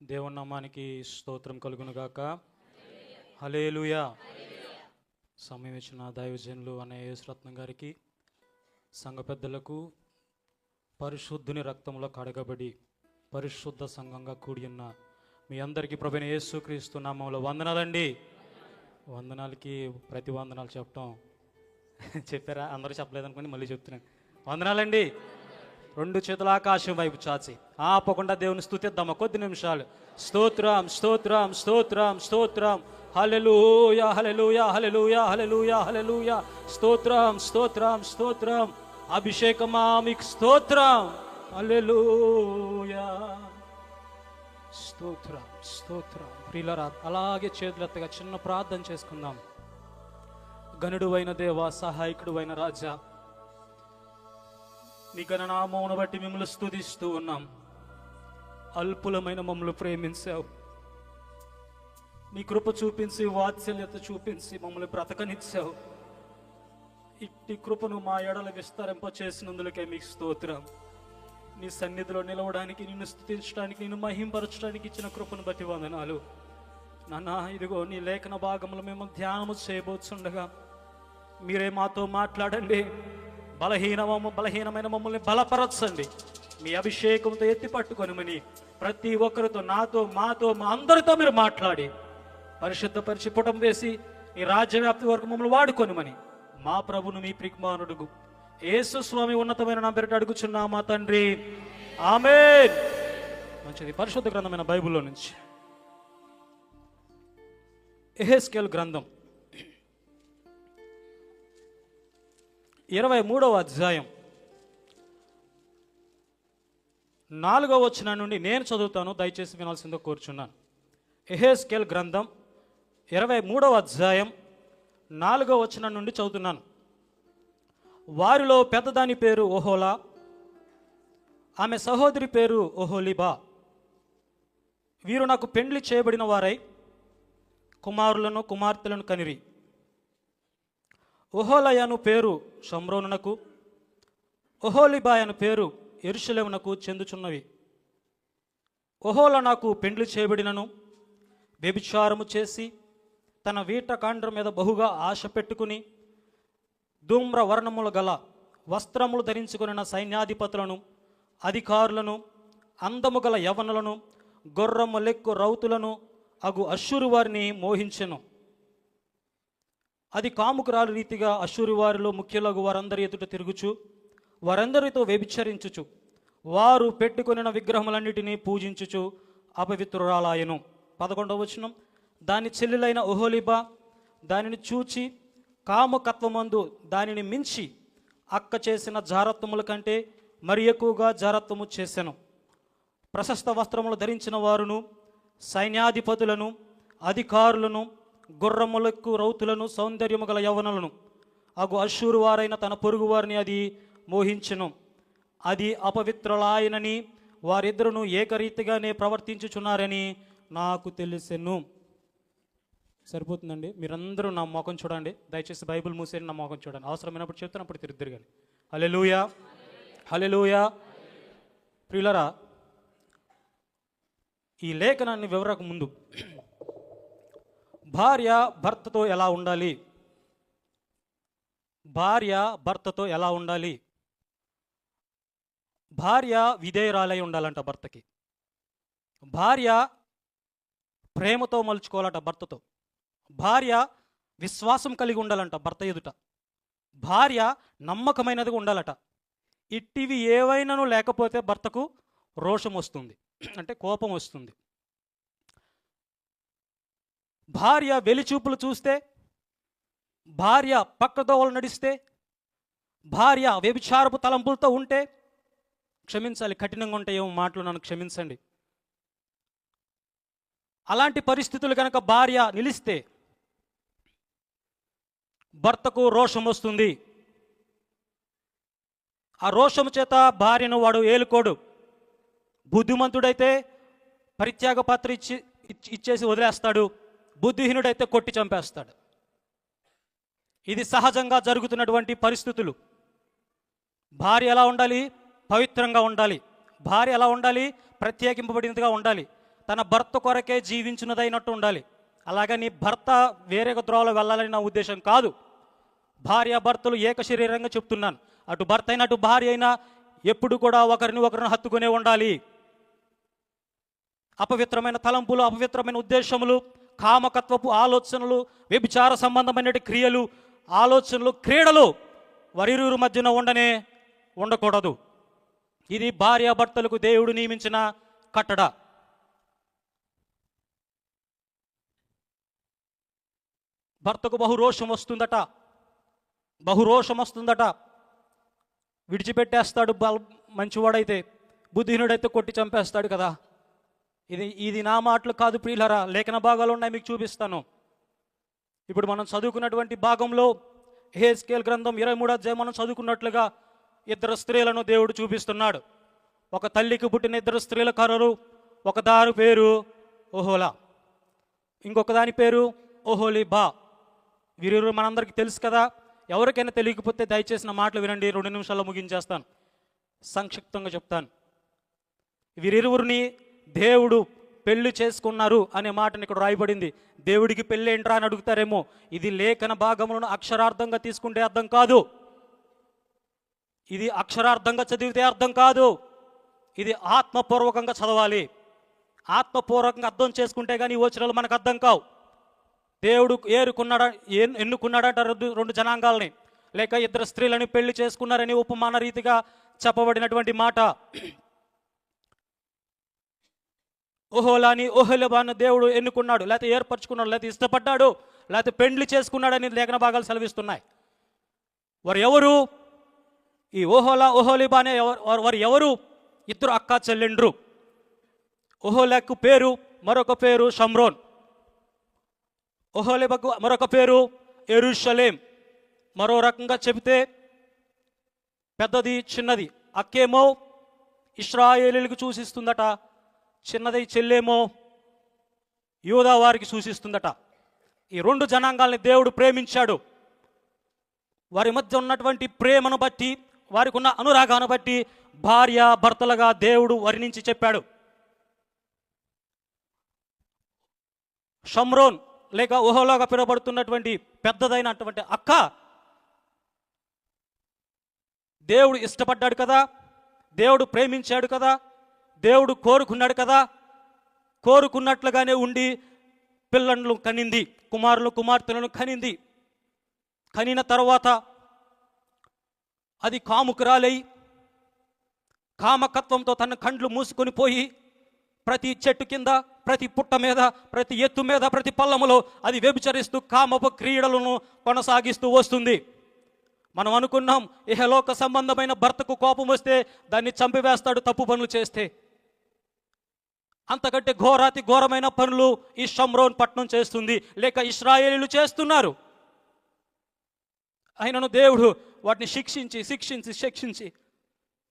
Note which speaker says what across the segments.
Speaker 1: దేవుని నామానికి స్తోత్రం కలుగునుగాక. హల్లెలూయా. సమయం ఇచ్చిన దైవజనులు అనే యేసురత్నం గారికి, సంఘ పెద్దలకు, పరిశుద్ధుని రక్తంలో కడగబడి పరిశుద్ధ సంఘంగా కూడి ఉన్న మీ అందరికీ ప్రభువైన యేసుక్రీస్తు నామములో వందనాలండి. వందనాలకి ప్రతి వందనాలు చెప్పటం చెప్పారా? అందరూ చెప్పలేదనుకోండి, మళ్ళీ చెప్తున్నాను. వందనాలండి. రెండు చేతుల ఆకాశం వైపు చాచి ఆపకుండా దేవుని స్తుతిద్దామా కొద్ది నిమిషాలు. స్తోత్రం స్తోత్రం స్తోత్రం స్తోత్రం. హల్లెలూయా హల్లెలూయా హల్లెలూయా హల్లెలూయా హల్లెలూయా. స్తోత్రం స్తోత్రం స్తోత్రం. అభిషేకమా మీకు స్తోత్రం. హల్లెలూయా. స్తోత్రం స్తోత్రం. ప్రియులారా, అలాగే చేతులెత్తగా చిన్న ప్రార్థన చేసుకుందాం. గనుడు అయిన దేవా, సహాయకుడు అయిన రాజా, నీ గణనామమును బట్టి మిమ్మల్ని స్తుతిస్తూ ఉన్నాం. అల్పులమైన మమ్మల్ని ప్రేమించావు. నీ కృప చూపించి, వాత్సల్యత చూపించి మమ్మల్ని బ్రతకనిచ్చావు. ఇట్టి కృపను మా ఎడల విస్తరింప చేసినందులకే మీకు స్తోత్రం. నీ సన్నిధిలో నిలవడానికి, నిన్ను స్తుతించడానికి, నిన్ను మహింపరచడానికి ఇచ్చిన కృపను బట్టి వందనాలు నాన్న. ఇదిగో నీ లేఖన భాగంలో మేము ధ్యానము చేయబోతుండగా మీరే మాతో మాట్లాడండి. బలహీనమైన మమ్మల్ని బలపరచండి. మీ అభిషేకంతో ఎత్తి పట్టుకొనిమని ప్రతి ఒక్కరితో, నాతో, మాతో, మా అందరితో మీరు మాట్లాడి పరిశుద్ధపరిచి పుటం వేసి ఈ రాజ్యవ్యాప్తి వరకు మమ్మల్ని వాడుకొనిమని మా ప్రభును, మీ ప్రియకుమారుడు యేసు స్వామి ఉన్నతమైన నా పేరిట అడుగుచున్నామా తండ్రి, ఆమేన్. మంచిది. పరిశుద్ధ గ్రంథమైన బైబిల్లో నుంచి యెహెజ్కేలు గ్రంథం 23వ అధ్యాయం 4వ వచనం నుండి నేను చదువుతాను, దయచేసి వినాల్సిందో కోరుచున్నాను. యెహెజ్కేలు గ్రంథం 23వ అధ్యాయం 4వ వచనం నుండి చదువుతున్నాను. వారిలో పెద్దదాని పేరు ఓహోలా, ఆమె సహోదరి పేరు ఓహోలిబా. వీరు నాకు పెండ్లి చేయబడిన వారై కుమారులను కుమార్తెలను కనిరి. ఓహోలయను పేరు షమ్రోనునకు, ఓహోలిబా అను పేరు యెరూషలేమునకు చెందుచున్నవి. ఓహోల నాకు పెండ్లి చేయబడినను వ్యభిచారము చేసి తన వీట కాండ్రం మీద బహుగా ఆశ పెట్టుకుని ధూమ్ర వర్ణములు గల వస్త్రములు ధరించుకున్న సైన్యాధిపతులను, అధికారులను, అందము గల యవనులను, గొర్రము లెక్కు రౌతులను అగు అశ్షూరు వారిని మోహించెను. అది కాముకురాలు రీతిగా అశ్షూరు వారిలో ముఖ్యులకు వారందరి ఎదుట తిరుగుచు వారందరితో వ్యభిచరించుచు వారు పెట్టుకొనిన విగ్రహములన్నిటినీ పూజించుచు అపవిత్రురాలాయను. 11వ వచనం. దాని చెల్లెలైన ఓహోలిబా దానిని చూచి కాముకత్వమందు దానిని మించి అక్క చేసిన జారత్వముల కంటే మరి ఎక్కువగా జారత్వము చేసెను. ప్రశస్త వస్త్రములు ధరించిన వారును, సైన్యాధిపతులను, అధికారులను, గుర్రములకు రౌతులను, సౌందర్యము గల యవనులను అగు అశ్షూరు వారైన తన పొరుగు వారిని అది మోహించెను. అది అపవిత్రులాయనని వారిద్దరును ఏకరీతిగానే ప్రవర్తించుచున్నారని నాకు తెలిసెను. సరిపోతుందండి. మీరందరూ నా ముఖం చూడండి. దయచేసి బైబిల్ మూసేయండి, నా ముఖం చూడండి. అవసరమైనప్పుడు చెప్తున్నప్పుడు తిరిగి కానీ. హల్లెలూయా హల్లెలూయా. ప్రియులరా, ఈ లేఖనాన్ని వివరకు ముందు భార్య భర్తతో ఎలా ఉండాలి, భార్య భర్తతో ఎలా ఉండాలి. భార్య విధేయురాలై ఉండాలంట భర్తకి. భార్య ప్రేమతో మలుచుకోవాలట భర్తతో. భార్య విశ్వాసం కలిగి ఉండాలంట భర్త ఎదుట. భార్య నమ్మకమైనదిగా ఉండాలట. ఇట్టివి ఏవైనాను లేకపోతే భర్తకు రోషం వస్తుంది, అంటే కోపం వస్తుంది. భార్య వెలిచూపులు చూస్తే, భార్య పక్కదోవలు నడిస్తే, భార్య వ్యభిచారపు తలంపులతో ఉంటే, క్షమించాలి, కఠినంగా ఉంటాయేమో మాటలు, నన్ను క్షమించండి. అలాంటి పరిస్థితులు కనుక భార్య నిలిస్తే భర్తకు రోషం వస్తుంది. ఆ రోషము చేత భార్యను వాడు ఏలుకోడు. బుద్ధిమంతుడైతే పరిత్యాగ పత్ర ఇచ్చేసి వదిలేస్తాడు. బుద్ధిహీనుడైతే కొట్టి చంపేస్తాడు. ఇది సహజంగా జరుగుతున్నటువంటి పరిస్థితులు. భార్య ఎలా ఉండాలి? పవిత్రంగా ఉండాలి. భార్య ఎలా ఉండాలి? ప్రత్యేకింపబడినదిగా ఉండాలి. తన భర్త కొరకే జీవించినదైనట్టు ఉండాలి. అలాగే నీ భర్త వేరే త్రోవలో వెళ్ళాలని నా ఉద్దేశం కాదు. భార్య భర్తలు ఏక శరీరంగా చెప్తున్నాను. అటు భర్త అయినా అటు భార్య అయినా ఎప్పుడు కూడా ఒకరిని హత్తుకునే ఉండాలి. అపవిత్రమైన తలంపులు, అపవిత్రమైన ఉద్దేశములు, కామకత్వపు ఆలోచనలు, వ్యభిచార సంబంధమైన క్రియలు, ఆలోచనలు, క్రీడలు వారిరువురి మధ్యన ఉండకూడదు. ఇది భార్యాభర్తలకు దేవుడు నియమించిన కట్టడ. భర్తకు బహురోషం వస్తుందట. విడిచిపెట్టేస్తాడు మంచివాడైతే, బుద్ధిహీనుడైతే కొట్టి చంపేస్తాడు కదా. ఇది నా మాటలు కాదు ప్రియులరా, లేఖన భాగాలు ఉన్నాయి, మీకు చూపిస్తాను. ఇప్పుడు మనం చదువుకున్నటువంటి భాగంలో యెహెజ్కేలు గ్రంథం 23వ అధ్యాయం మనం చదువుకున్నట్లుగా 2 స్త్రీలను దేవుడు చూపిస్తున్నాడు. ఒక తల్లికి పుట్టిన 2 స్త్రీల కర్రలు. ఒక దాని పేరు ఓహోలా, ఇంకొక దాని పేరు ఓహోలీబా. వీరు మనందరికీ తెలుసు కదా. ఎవరికైనా తెలియకపోతే దయచేసి నా మాటలు వినండి, 2 నిమిషాల్లో ముగించేస్తాను, సంక్షిప్తంగా చెప్తాను. వీరిరువురిని దేవుడు పెళ్లి చేసుకున్నారు అనే మాటని ఇక్కడ రాయబడింది. దేవుడికి పెళ్ళి ఏంట్రా అని అడుగుతారేమో. ఇది లేఖన భాగములను అక్షరార్థంగా తీసుకుంటే అర్థం కాదు. ఇది అక్షరార్థంగా చదివితే అర్థం కాదు. ఇది ఆత్మపూర్వకంగా చదవాలి. ఆత్మపూర్వకంగా అర్థం చేసుకుంటే కానీ ఈ వచనాలు మనకు అర్థం కావు. దేవుడు ఎన్నుకున్నాడంట 2 జనాంగాలని, లేక 2 స్త్రీలని పెళ్లి చేసుకున్నారని ఉపమాన రీతిగా చెప్పబడినటువంటి మాట. ఓహోలాని ఓహోలిబాను దేవుడు ఎన్నుకున్నాడు, లేకపోతే ఏర్పరచుకున్నాడు, లేకపోతే ఇష్టపడ్డాడు, లేకపోతే పెండ్లి చేసుకున్నాడని లేఖన భాగాలు సెలవిస్తున్నాయి. వారు ఎవరు? ఈ ఓహోలిబా అనే వారు ఎవరు? 2 అక్క చెల్లెండ్రు. ఓహోలకు పేరు, మరొక పేరు షమ్రోన్. ఓహోలిబాకు మరొక పేరు యెరూషలేం. మరో రకంగా చెబితే పెద్దది చిన్నది. అక్కేమో ఇశ్రాయేలీలకు సూచిస్తుందట, చిన్నది చెల్లేమో యూదా వారికి సూచిస్తుందట. ఈ 2 జనాంగాల్ని దేవుడు ప్రేమించాడు. వారి మధ్య ఉన్నటువంటి ప్రేమను బట్టి, వారికి ఉన్న అనురాగాన్ని బట్టి భార్య భర్తలుగా దేవుడు వర్ణించి చెప్పాడు. షమ్రోన్ లేక ఓహోలాగా పిలువబడుతున్నటువంటి పెద్దదైనటువంటి అక్క దేవుడు ఇష్టపడ్డాడు కదా, దేవుడు ప్రేమించాడు కదా, దేవుడు కోరుకున్నాడు కదా. కోరుకున్నట్లుగానే ఉండి పిల్లలను కనింది, కుమార్తెలను కనింది. కనిన తర్వాత అది కాముకురాలై కామకత్వంతో తన కండ్లు మూసుకొని పోయి ప్రతి చెట్టు కింద, ప్రతి పుట్ట మీద, ప్రతి ఎత్తు మీద, ప్రతి పల్లములో అది వ్యభిచరిస్తూ కామపు క్రీడలను కొనసాగిస్తూ వస్తుంది. మనం అనుకున్నాం ఇహలోక సంబంధమైన భర్తకు కోపం వస్తే దాన్ని చంపివేస్తాడు తప్పు పనులు చేస్తే. అంతకంటే ఘోరమైన పనులు ఈ షమ్రోన్ పట్టణం చేస్తుంది, లేక ఇశ్రాయేలీలు చేస్తున్నారు. ఆయనను దేవుడు వాటిని శిక్షించి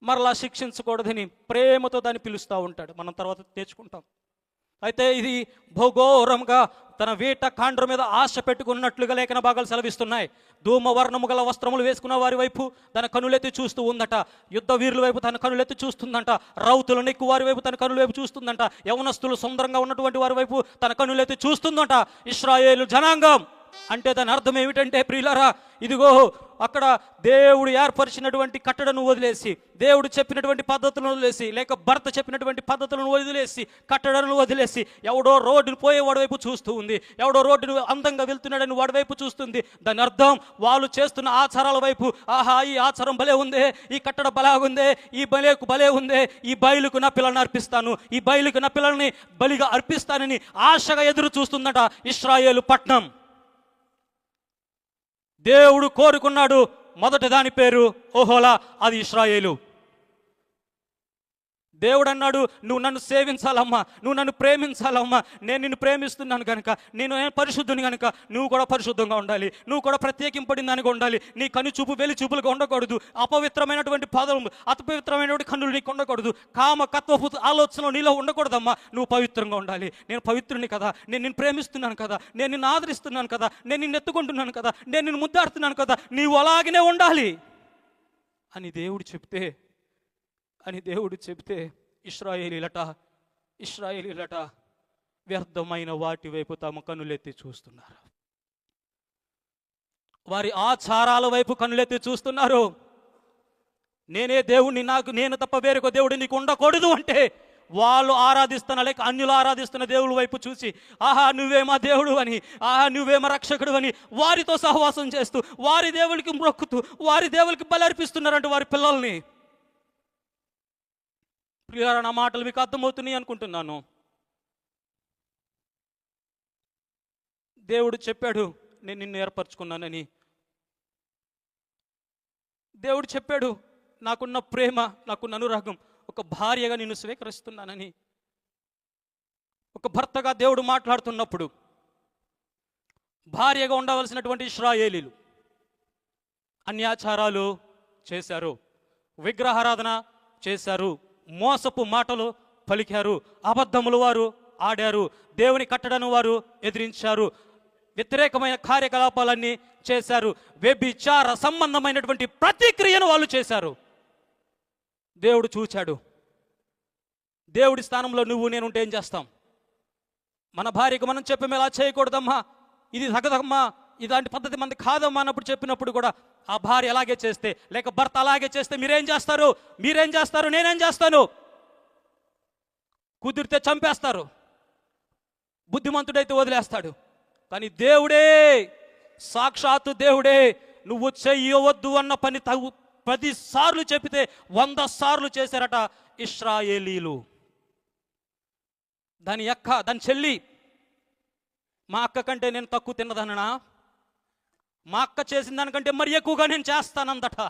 Speaker 1: మరలా శిక్షించకూడదని ప్రేమతో దాన్ని పిలుస్తూ ఉంటాడు. మనం తర్వాత తెచ్చుకుంటాం. అయితే ఇది భౌఘోరంగా తన వేట కాండ్ర మీద ఆశ పెట్టుకున్నట్లుగా లేఖన భాగాలు సెలవిస్తున్నాయి. ధూమవర్ణము గల వస్త్రములు వేసుకున్న వారి వైపు తన కనులెత్తి చూస్తూ ఉందట. యుద్ధ వీరుల వైపు తన కనులెత్తి చూస్తుందంట. రౌతులను ఎక్కువ వారి వైపు తన కనుల వైపు చూస్తుందంట. యవనస్తులు సుందరంగా ఉన్నటువంటి వారి వైపు తన కనులెత్తి చూస్తుందంట. ఇశ్రాయేలు జనాంగం అంటే దాని అర్థం ఏమిటంటే ప్రియులారా, ఇదిగో అక్కడ దేవుడు ఏర్పరిచినటువంటి కట్టడను వదిలేసి, దేవుడు చెప్పినటువంటి పద్ధతులను వదిలేసి, లేక భర్త చెప్పినటువంటి పద్ధతులను వదిలేసి, కట్టడను వదిలేసి ఎవడో రోడ్డును పోయేవాడి వైపు చూస్తూ ఉంది. ఎవడో రోడ్డును అందంగా వెళ్తున్నాడని వాడి వైపు చూస్తుంది. దాని అర్థం వాళ్ళు చేస్తున్న ఆచారాల వైపు, ఆహా ఈ ఆచారం భలే ఉందే, ఈ కట్టడ బలాగుందే, ఈ బలేకు భలే ఉందే, ఈ బయలుకు నా పిల్లల్ని అర్పిస్తాను, ఈ బయలుకు నా పిల్లల్ని బలిగా అర్పిస్తానని ఆశగా ఎదురు చూస్తుందట ఇశ్రాయేలు పట్నం. దేవుడు కోరుకున్నాడు. మొదటి దాని పేరు ఓహోలా, అది ఇశ్రాయేలు. దేవుడు అన్నాడు, నువ్వు నన్ను సేవించాలమ్మా, నువ్వు నన్ను ప్రేమించాలమ్మా, నేను నిన్ను ప్రేమిస్తున్నాను కనుక, నేను పరిశుద్ధుని కనుక నువ్వు కూడా పరిశుద్ధంగా ఉండాలి, నువ్వు కూడా ప్రత్యేకింపడిన దానిగా ఉండాలి. నీ కను చూపు వెలి చూపులుగా ఉండకూడదు. అపవిత్రమైనటువంటి పాదములు, అపవిత్రమైనటువంటి కన్నులు నీకు ఉండకూడదు. కామకత్వపు ఆలోచనలు నీలో ఉండకూడదమ్మా. నువ్వు పవిత్రంగా ఉండాలి. నేను పవిత్రుని కదా, నేను నిన్ను ప్రేమిస్తున్నాను కదా, నేను నిన్ను ఆదరిస్తున్నాను కదా, నేను నిన్ను ఎత్తుకుంటున్నాను కదా, నేను నిన్ను ముద్దాడుతున్నాను కదా, నీవు అలాగనే ఉండాలి అని దేవుడు చెప్తే ఇశ్రాయేలీలట వ్యర్థమైన వాటి వైపు తమ కనులెత్తి చూస్తున్నారు. వారి ఆచారాల వైపు కనులెత్తి చూస్తున్నారు. నేనే దేవుణ్ణి, నేను తప్ప వేరొక దేవుడు నీకు ఉండకూడదు అంటే వాళ్ళు ఆరాధిస్తున్న, లేక అన్యులు ఆరాధిస్తున్న దేవుడి వైపు చూసి ఆహా నువ్వే మా దేవుడు అని, ఆహా నువ్వే మా రక్షకుడు అని వారితో సహవాసం చేస్తూ, వారి దేవుడికి మొక్కుతూ, వారి దేవుడికి బలర్పిస్తున్నారంటే వారి పిల్లల్ని. ప్రియులారా, నా మాటలు మీకు అర్థమవుతున్నాయి అనుకుంటున్నాను. దేవుడు చెప్పాడు నేను నిన్ను ఏర్పరచుకున్నానని. దేవుడు చెప్పాడు నాకున్న ప్రేమ, నాకున్న అనురాగం, ఒక భార్యగా నిన్ను స్వీకరిస్తున్నానని. ఒక భర్తగా దేవుడు మాట్లాడుతున్నప్పుడు భార్యగా ఉండవలసినటువంటి ఇశ్రాయేలీలు అన్యాచారాలు చేశారు, విగ్రహారాధన చేశారు, మోసపు మాటలు పలికారు, అబద్ధములు వారు ఆడారు, దేవుని కట్టడను వారు ఎదిరించారు, వ్యతిరేకమైన కార్యకలాపాలన్నీ చేశారు, వ్యభిచార సంబంధమైనటువంటి ప్రతిక్రియను వాళ్ళు చేశారు. దేవుడు చూచాడు. దేవుడి స్థానంలో నువ్వు నేనుంటే ఏం చేస్తాం? మన భార్యకు మనం చెప్పాము ఎలా చేయకూడదమ్మా, ఇది తగదమ్మా, ఇలాంటి పద్ధతి మంది కాదమ్మా అన్నప్పుడు చెప్పినప్పుడు కూడా ఆ భార్య అలాగే చేస్తే, లేక భర్త అలాగే చేస్తే మీరేం చేస్తారు? నేనేం చేస్తాను? కుదిరితే చంపేస్తారు, బుద్ధిమంతుడైతే వదిలేస్తాడు. కానీ దేవుడే, సాక్షాత్తు దేవుడే నువ్వు చెయ్యవద్దు అన్న పని 10 సార్లు చెప్పితే 100 సార్లు చేశారట ఇశ్రాయేలీలు. దాని చెల్లి మా అక్క కంటే నేను తక్కువ తిన్నదననా? మా అక్క చేసిన దానికంటే మరి ఎక్కువగా నేను చేస్తానందట.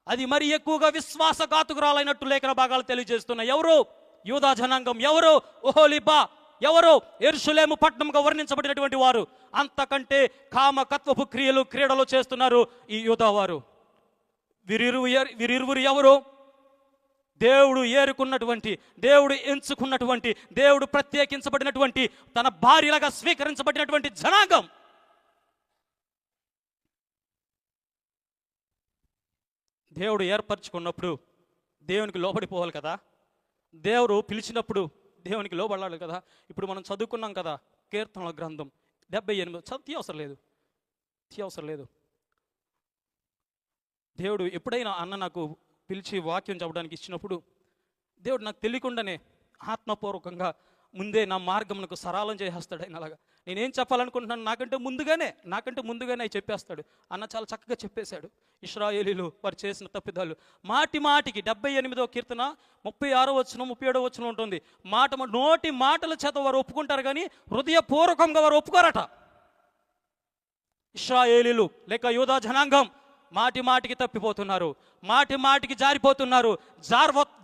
Speaker 1: అది మరి ఎక్కువగా విశ్వాసఘాతుకురాలైనట్టు లేఖన భాగాలు తెలియజేస్తున్నాయి. ఎవరు? యూదా జనాంగం. ఎవరు? ఓహోలిబా. ఎవరు? యెరూషలేము పట్టణంగా వర్ణించబడినటువంటి వారు. అంతకంటే కామకత్వపు క్రీడలు చేస్తున్నారు ఈ యూదా వారు. వీరిరువురు ఎవరు? దేవుడు ఏరుకున్నటువంటి, దేవుడు ఎంచుకున్నటువంటి, దేవుడు ప్రత్యేకించబడినటువంటి, తన భార్యలుగా స్వీకరించబడినటువంటి జనాంగం. దేవుడు ఏర్పరచుకున్నప్పుడు దేవునికి లోబడిపోవాలి కదా. దేవుడు పిలిచినప్పుడు దేవునికి లోబడాలి కదా. ఇప్పుడు మనం చదువుకున్నాం కదా కీర్తనల గ్రంథం 78 తీయవసరం లేదు. దేవుడు ఎప్పుడైనా అన్న నాకు పిలిచి వాక్యం చెప్పడానికి ఇచ్చినప్పుడు దేవుడు నాకు తెలియకుండానే ఆత్మపూర్వకంగా ముందే నా మార్గమునకు సరళం చేసేస్తాడు. ఆయన అలాగా నేనేం చెప్పాలనుకుంటున్నాను నాకంటే ముందుగానే చెప్పేస్తాడు. అన్న చాలా చక్కగా చెప్పేశాడు. ఇశ్రాయేలీలు వారు చేసిన తప్పిదాలు మాటికి 78వ కీర్తన 36వ వచనం 37వ వచనం ఉంటుంది. నోటి మాటల చేత వారు ఒప్పుకుంటారు కానీ హృదయపూర్వకంగా వారు ఒప్పుకోరట. ఇశ్రాయేలీలు లేక యూదా జనాంగం మాటికి తప్పిపోతున్నారు, మాటికి జారిపోతున్నారు,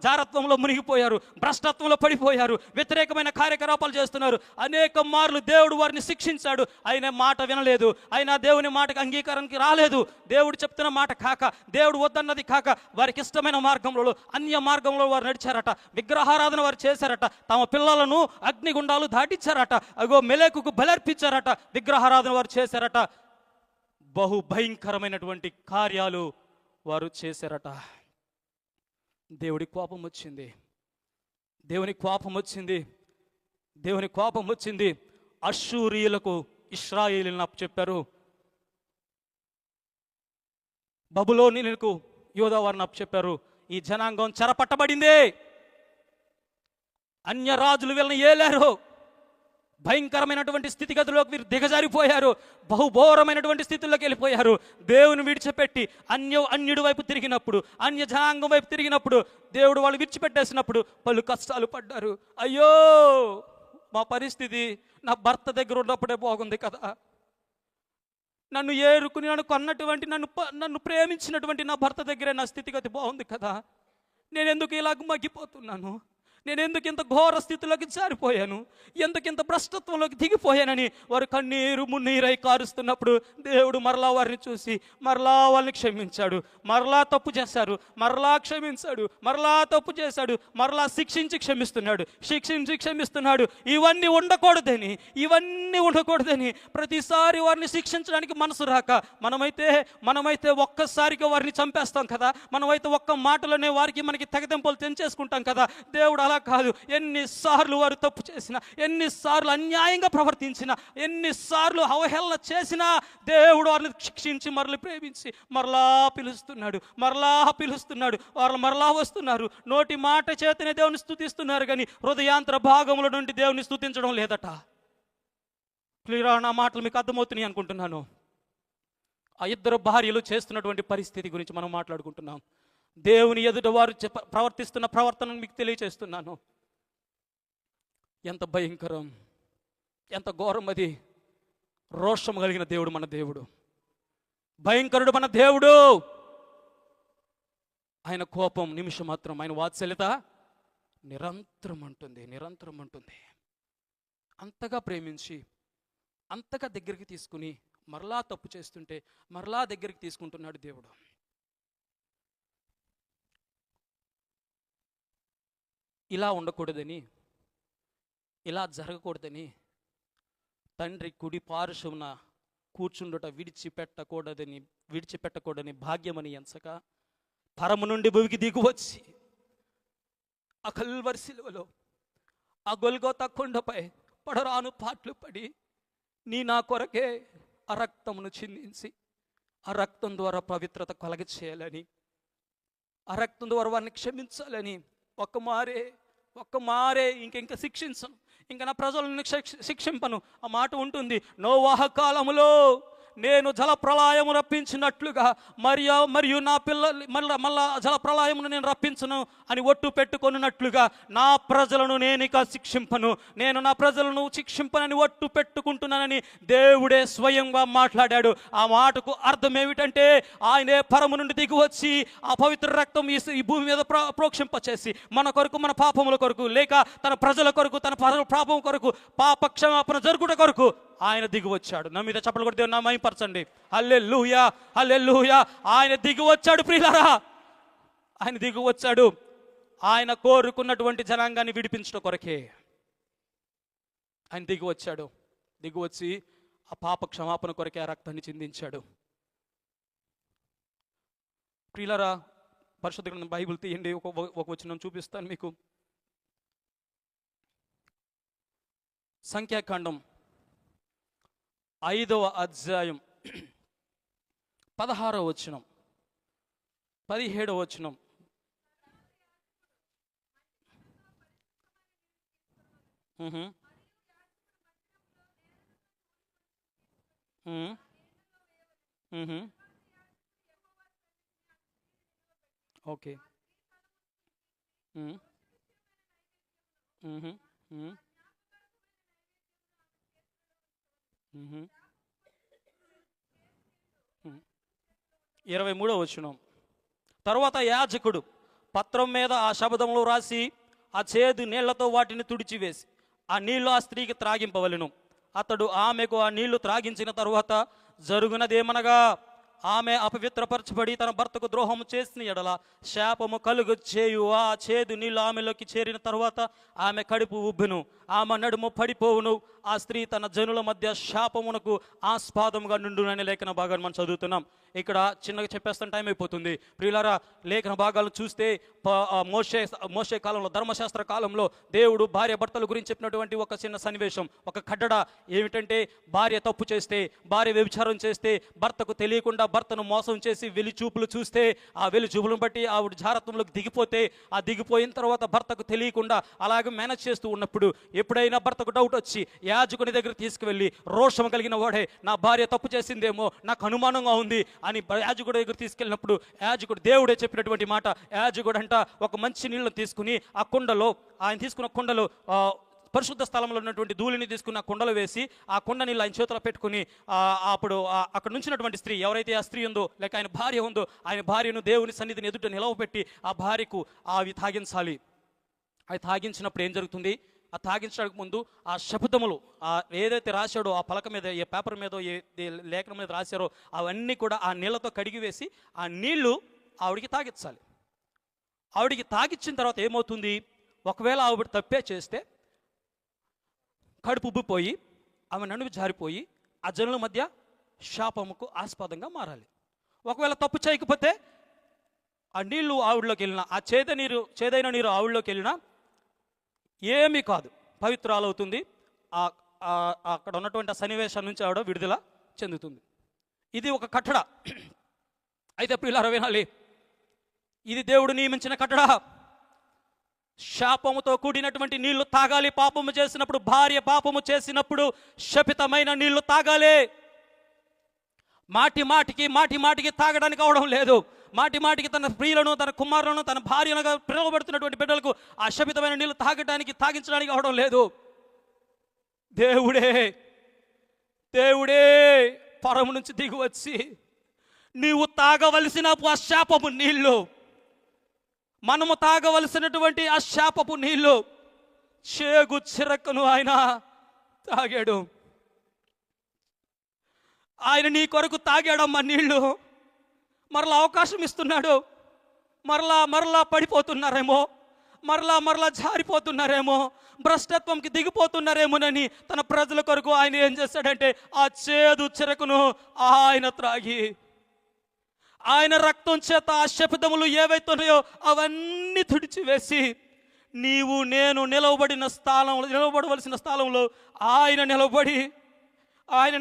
Speaker 1: జారత్వంలో మునిగిపోయారు, భ్రష్టత్వంలో పడిపోయారు, వ్యతిరేకమైన కార్యకలాపాలు చేస్తున్నారు. అనేక మార్లు దేవుడు వారిని శిక్షించాడు. ఆయన మాట వినలేదు, ఆయన దేవుని మాటకు అంగీకారానికి రాలేదు. దేవుడు చెప్తున్న మాట కాక, దేవుడు వద్దన్నది కాక వారికి ఇష్టమైన మార్గంలో, అన్య మార్గంలో వారు నడిచారట. విగ్రహారాధన వారు చేశారట. తమ పిల్లలను అగ్నిగుండాలు దాటించారట. అగో మెలకుకు బలర్పించారట. విగ్రహారాధన వారు చేశారట. బహు భయంకరమైనటువంటి కార్యాలు వారు చేశారట. దేవుని కోపం వచ్చింది. అష్షూరీయులకు ఇశ్రాయేలీయులను అప్పచెప్పారు. బబులోనీయులకు యూదా వారిని అప్పచెప్పారు. ఈ జనాంగం చెరపట్టబడింది. అన్య రాజులు వీళ్ళని ఏలారు. భయంకరమైనటువంటి స్థితిగతిలోకి వీరు దిగజారిపోయారు. బహుఘోరమైనటువంటి స్థితిలోకి వెళ్ళిపోయారు. దేవుని విడిచిపెట్టి అన్యుడి వైపు తిరిగినప్పుడు, అన్య జనాంగం వైపు తిరిగినప్పుడు, దేవుడు వాళ్ళు విడిచిపెట్టేసినప్పుడు పలు కష్టాలు పడ్డారు. అయ్యో మా పరిస్థితి నా భర్త దగ్గర ఉన్నప్పుడే బాగుంది కదా, నన్ను ఏరుకుని నన్ను కొన్నటువంటి నన్ను ప్రేమించినటువంటి నా భర్త దగ్గరే నా స్థితిగతి బాగుంది కదా, నేనెందుకు ఇలాగ మగ్గిపోతున్నాను, నేనెందుకు ఇంత ఘోర స్థితిలోకి జారిపోయాను, ఎందుకు ఇంత భ్రష్టత్వంలోకి దిగిపోయానని వారు కన్నీరు మున్నీరై కారుస్తున్నప్పుడు దేవుడు మరలా వారిని చూసి మరలా వాళ్ళని క్షమించాడు. మరలా తప్పు చేశారు, మరలా క్షమించాడు, మరలా తప్పు చేశాడు, మరలా శిక్షించి క్షమిస్తున్నాడు. ఇవన్నీ ఉండకూడదని ప్రతిసారి వారిని శిక్షించడానికి మనసు రాక మనమైతే ఒక్కసారిగా వారిని చంపేస్తాం కదా, మనమైతే ఒక్క మాటలోనే మనకి తెగదెంపులు తెంచేసుకుంటాం కదా. దేవుడు అలా కాదు. ఎన్నిసార్లు వారు తప్పు చేసినా, ఎన్నిసార్లు అన్యాయంగా ప్రవర్తించినా, ఎన్నిసార్లు అవహేళన చేసినా దేవుడు వారిని శిక్షించి మరలి ప్రేమించి మరలా పిలుస్తున్నాడు. వారు మరలా వస్తున్నారు. నోటి మాట చేతనే దేవుని స్తుతిస్తున్నారు, కానీ హృదయాంతర భాగముల నుండి దేవుని స్తుతించడం లేదట. క్లియరా? నా మాటలు మీకు అర్థమవుతున్నాయి అనుకుంటున్నాను. ఆ ఇద్దరు భార్యలు చేస్తున్నటువంటి పరిస్థితి గురించి మనం మాట్లాడుకుంటున్నాం. దేవుని ఎదుట వారు ప్రవర్తిస్తున్న ప్రవర్తనను మీకు తెలియచేస్తున్నాను. ఎంత భయంకరం, ఎంత ఘోరం అది. రోషం కలిగిన దేవుడు మన దేవుడు, భయంకరుడు మన దేవుడు. ఆయన కోపం నిమిషం మాత్రం, ఆయన వాత్సల్యత నిరంతరం ఉంటుంది. అంతగా ప్రేమించి, అంతగా దగ్గరికి తీసుకుని మరలా తప్పు చేస్తుంటే మరలా దగ్గరికి తీసుకుంటున్నాడు దేవుడు. ఇలా ఉండకూడదని, ఇలా జరగకూడదని తండ్రి కుడి పార్శ్వమున కూర్చుండుట విడిచిపెట్టకూడని భాగ్యమని ఎంచక పరము నుండి భూమికి దిగువచ్చి ఆ కల్వరి శిలువలో, ఆ గొల్గోతా కొండపై పడరాను పాట్లు పడి నా కొరకే ఆ రక్తమును చిందించి ఆ రక్తం ద్వారా పవిత్రత కలగ చేయాలని, ఆ రక్తం ద్వారా వారిని క్షమించాలని ఒక్క మారే ఇంక శిక్షించను, ఇంకా నా ప్రజలను శిక్షింపను ఆ మాట ఉంటుంది. నోవాహ కాలములో నేను జలప్రళయము రప్పించినట్లుగా మరియు నా పిల్లలు మళ్ళా జలప్రళయమును నేను రప్పించను అని ఒట్టు పెట్టుకొనున్నట్లుగా నా ప్రజలను నేను ఇక శిక్షింపను, నేను నా ప్రజలను శిక్షింపనని ఒట్టు పెట్టుకుంటున్నానని దేవుడే స్వయంగా మాట్లాడాడు. ఆ మాటకు అర్థం ఏమిటంటే, ఆయనే పరము నుండి దిగి వచ్చి ఆ పవిత్ర రక్తం ఈ భూమి మీద ప్రోక్షింపచేసి మన కొరకు, మన పాపముల కొరకు, లేక తన ప్రజల కొరకు, తన పాపం కొరకు, పాప క్షమాపణ జరుగుట కొరకు ఆయన దిగి వచ్చాడు. నా మీద చప్పట్లు కొడితే నా మహిమపరచండి. హల్లెలూయా, హల్లెలూయా. ఆయన దిగి వచ్చాడు ప్రియులారా, ఆయన దిగి వచ్చాడు. ఆయన కోరుకున్నటువంటి జనాంగాన్ని విడిపించడం కొరకే ఆయన దిగి వచ్చాడు. దిగి వచ్చి ఆ పాప క్షమాపణ కొరకే ఆ రక్తాన్ని చిందించాడు. ప్రియులారా, పరిశుద్ధ గ్రంథం బైబిల్ తీయండి, ఒక వచనం చూపిస్తాను మీకు. సంఖ్యాకాండం 5వ అధ్యాయం 16వ వచనం, 17వ వచనం. ఓకే. Mm-hmm. 23వ వచనం. తరువాత యాజకుడు పత్రం మీద ఆ శబ్దములు రాసి ఆ చేదు నీళ్లతో వాటిని తుడిచివేసి ఆ నీళ్లు ఆ స్త్రీకి త్రాగింపవలెను. అతడు ఆమెకు ఆ నీళ్లు త్రాగించిన తరువాత జరుగునదేమనగా, ఆమె అపవిత్రపరచబడి తన భర్తకు ద్రోహం చేసిన ఎడల శాపము కలుగు చేయు ఆ చేదు నీళ్ళు ఆమెలోకి చేరిన తరువాత ఆమె కడుపు ఉబ్బును, ఆమె నడుము పడిపోవును, ఆ స్త్రీ తన జనుల మధ్య శాపమునకు ఆస్పాదముగా నుండునని లేఖన భాగాన్ని మనం చదువుతున్నాం. ఇక్కడ చిన్నగా చెప్పేస్తాను, టైం అయిపోతుంది. ప్రియులారా, లేఖన భాగాలను చూస్తే మోషే కాలంలో, ధర్మశాస్త్ర కాలంలో దేవుడు భార్య భర్తల గురించి చెప్పినటువంటి ఒక చిన్న సన్నివేశం, ఒక కట్టడ ఏమిటంటే, భార్య తప్పు చేస్తే, భార్య వ్యభిచారం చేస్తే, భర్తకు తెలియకుండా భర్తను మోసం చేసి వెలిచూపులు చూస్తే, ఆ వెలిచూపులను బట్టి ఆవిడ జారత్వంలోకి దిగిపోతే, ఆ దిగిపోయిన తర్వాత భర్తకు తెలియకుండా అలాగే మేనేజ్ చేస్తూ ఉన్నప్పుడు ఎప్పుడైనా భర్తకు డౌట్ వచ్చి యాజకుని దగ్గర తీసుకువెళ్ళి, రోషం కలిగిన వాడే నా భార్య తప్పు చేసిందేమో నాకు అనుమానంగా ఉంది అని యాజకుడి దగ్గర తీసుకెళ్ళినప్పుడు యాజకుడు, దేవుడే చెప్పినటువంటి మాట, యాజకుడు అంట ఒక మంచి నీళ్ళను తీసుకుని ఆ కుండలో, ఆయన తీసుకున్న కుండలో పరిశుద్ధ స్థలంలో ఉన్నటువంటి ధూళిని తీసుకుని ఆ కుండలో వేసి ఆ కుండ నీళ్ళు ఆయన చేతిలో పెట్టుకుని అప్పుడు అక్కడ నుంచినటువంటి స్త్రీ, ఎవరైతే ఆ స్త్రీ ఉందో లేక ఆయన భార్య ఉందో, ఆయన భార్యను దేవుని సన్నిధిని ఎదుట నిలవపెట్టి ఆ భార్యకు అవి తాగించాలి. అవి తాగించినప్పుడు ఏం జరుగుతుంది, ఆ తాగించడానికి ముందు ఆ శబ్దములు ఏదైతే రాశాడో ఆ పలక మీద, ఏ పేపర్ మీదో, ఏ లేఖనం మీద రాశారో అవన్నీ కూడా ఆ నీళ్ళతో కడిగి వేసి ఆ నీళ్లు ఆవిడికి తాగించాలి. ఆవిడికి తాగించిన తర్వాత ఏమవుతుంది, ఒకవేళ ఆవిడ తప్పే చేస్తే కడుపు ఉబ్బిపోయి ఆమె నడుము జారిపోయి ఆ జనుల మధ్య శాపముకు ఆస్పదంగా మారాలి. ఒకవేళ తప్పు చేయకపోతే ఆ నీళ్లు ఆవిడలోకి వెళ్ళినా, ఆ చేదైన నీరు ఆవిడలోకి వెళ్ళినా ఏమీ కాదు, పవిత్రాలవుతుంది. అక్కడ ఉన్నటువంటి ఆ సన్నివేశం నుంచి ఆవిడ విడుదల చెందుతుంది. ఇది ఒక కట్టడ. అయితే ప్రియులారా వినాలి, ఇది దేవుడు నియమించిన కట్టడ. శాపముతో కూడినటువంటి నీళ్లు తాగాలి. పాపము చేసినప్పుడు, భార్య పాపము చేసినప్పుడు శపితమైన నీళ్లు తాగాలి. మాటి మాటికి తాగడానికి అవడం లేదు. మాటి మాటికి తన ప్రియులను, తన కుమారులను, తన భార్యలుగా పిలువబడుతున్నటువంటి బిడ్డలకు ఆ శపితమైన నీళ్లు తాగించడానికి అవడం లేదు. దేవుడే పరము నుంచి దిగి వచ్చి నీవు తాగవలసిన ఆ శాపపు నీళ్లు, మనము తాగవలసినటువంటి ఆ శాపపు నీళ్లు చేగు చిరకను ఆయన తాగాడు. ఆయన నీ కొరకు తాగాడమ్మా నీళ్లు. మరలా అవకాశం ఇస్తున్నాడు. మరలా పడిపోతున్నారేమో, మరలా జారిపోతున్నారేమో, భ్రష్టత్వంకి దిగిపోతున్నారేమోనని తన ప్రజల కొరకు ఆయన ఏం చేశాడంటే ఆ చేదు చిరకును ఆయన త్రాగి, ఆయన రక్తం చేత ఆ శపితములు ఏవైతున్నాయో అవన్నీ తుడిచివేసి నీవు నేను నిలవబడవలసిన స్థలంలో ఆయన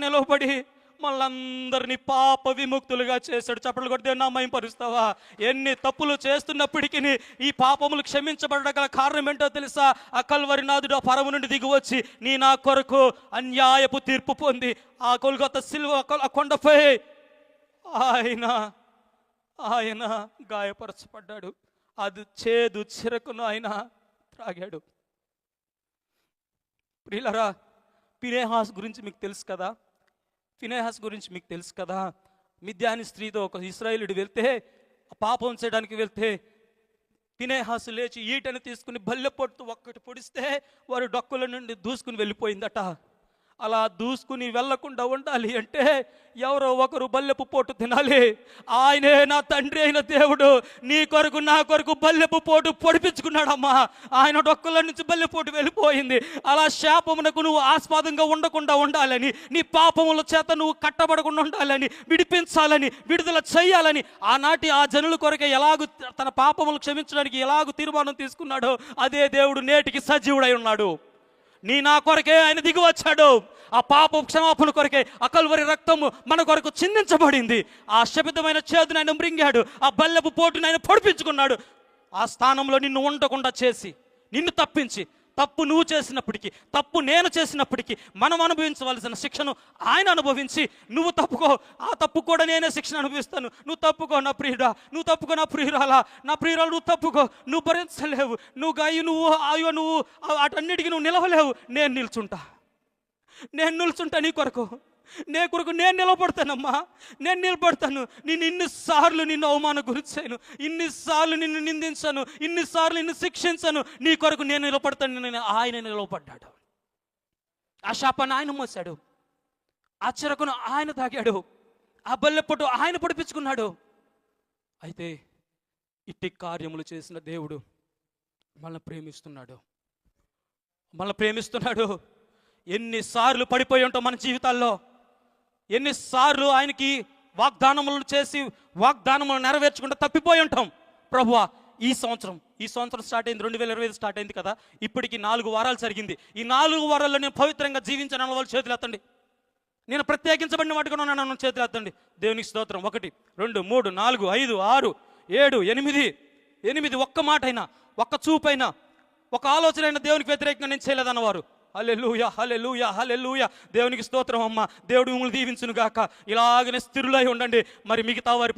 Speaker 1: నిలవబడి మళ్ళందరినీ పాప విముక్తులుగా చేశాడు. చప్పట్లు కొడితే నా మహింపరుస్తావా? ఎన్ని తప్పులు చేస్తున్నప్పటికీ ఈ పాపములు క్షమించబడగల కారణం ఏంటో తెలుసా? ఆ కల్వరి నాథుడు ఆ పరము నుండి దిగివచ్చి నా కొరకు అన్యాయపు తీర్పు పొంది ఆ గొల్గొతా సిలువ ఆ కొండపై ఆయన గాయపరచబడ్డాడు. అది చేదు చిరకును ఆయన త్రాగాడు. ప్రియులారా, ఫినెహాస్ గురించి మీకు తెలుసు కదా. మిద్యాని స్త్రీతో ఒక ఇశ్రాయేలుడు వెళ్తే, పాపం చేయడానికి వెళ్తే, ఫినెహాసు లేచి ఈటని తీసుకుని బల్లెపొట్టు ఒక్కటి పొడిస్తే వారు డొక్కుల నుండి దూసుకుని వెళ్ళిపోయిందట. అలా దూసుకుని వెళ్లకుండా ఉండాలి అంటే ఎవరో ఒకరు బల్లెపు పోటు తినాలి. ఆయనే నా తండ్రి అయిన దేవుడు నీ కొరకు నా కొరకు బల్లెపు పోటు పొడిపించుకున్నాడమ్మా. ఆయన డొక్కల నుంచి బల్లెపోటు వెళ్ళిపోయింది. అలా శాపమునకు నువ్వు ఆస్పదంగా ఉండకుండా ఉండాలని, నీ పాపముల చేత నువ్వు కట్టబడకుండా ఉండాలని, విడిపించాలని, విడుదల చేయాలని ఆనాటి ఆ జనుల కొరకే ఎలాగూ తన పాపములు క్షమించడానికి ఎలాగూ తీర్మానం తీసుకున్నాడో అదే దేవుడు నేటికి సజీవుడై ఉన్నాడు. నా కొరకే ఆయన దిగి వచ్చాడు. ఆ పాప క్షమాపణ కొరకే ఆ కల్వరి రక్తము మన కొరకు చిందించబడింది. ఆ శపితమైన చేదును ఆయన మృంగాడు. ఆ బల్లెపు పోటును ఆయన పొడిపించుకున్నాడు. ఆ స్థానంలో నిన్ను ఉండకుండా చేసి, నిన్ను తప్పించి, తప్పు నువ్వు చేసినప్పటికీ, తప్పు నేను చేసినప్పటికీ మనం అనుభవించవలసిన శిక్షను ఆయన అనుభవించి, నువ్వు తప్పుకో, ఆ తప్పు కూడా నేనే శిక్షణ అనుభవిస్తాను, నువ్వు తప్పుకో నా ప్రియుడా, నువ్వు తప్పుకో నా ప్రియురాలా, నా ప్రియురాలు నువ్వు తప్పుకో, నువ్వు భరించలేవు, నువ్వు వాటన్నిటికీ నువ్వు నిలవలేవు, నేను నిల్చుంటా నీ కొరకు, నేను నిలబడతానమ్మా, నేను నిలబడతాను. నేను ఇన్నిసార్లు నిన్ను అవమాన గురిచాను, ఇన్నిసార్లు నిన్ను నిందించాను, ఇన్నిసార్లు నిన్ను శిక్షించాను, నీ కొరకు నేను నిలబడతాను. ఆయన నిలబడ్డాడు. ఆ శాపాన్ని ఆయన మోసాడు, ఆ చిరకును ఆయన తాగాడు, ఆ బల్లెపొట్టు ఆయన పొడిపించుకున్నాడు. అయితే ఇట్టి కార్యములు చేసిన దేవుడు మనల్ని ప్రేమిస్తున్నాడు. ఎన్నిసార్లు పడిపోయి ఉంటాం మన జీవితాల్లో, ఎన్నిసార్లు ఆయనకి వాగ్దానములను చేసి వాగ్దానములు నెరవేర్చకుండా తప్పిపోయి ఉంటాం. ప్రభువా, ఈ సంవత్సరం స్టార్ట్ అయింది, 2025 స్టార్ట్ అయింది కదా, ఇప్పటికి 4 వారాలు జరిగింది. ఈ 4 వారాల్లో నేను పవిత్రంగా జీవించాను అన్న వాళ్ళు చేతులు ఎత్తండి. నేను ప్రత్యేకించబడిన వాటిగా ఉన్నాను చేతులు ఎత్తండి. దేవునికి స్తోత్రం. 1 2 3 4 5 6 7 8 ఒక్క మాట అయినా, ఒక్క చూపైనా, ఒక ఆలోచన అయినా దేవునికి వ్యతిరేకంగా నేను చేయలేదన్నవారు హల్లెలూయా, హల్లెలూయా, హల్లెలూయా. దేవునికి స్తోత్రం అమ్మా. దేవుడు మిమ్మల్ని దీవించును గాక. ఇలాగనే స్థిరులై ఉండండి. మరి మిగతా వారి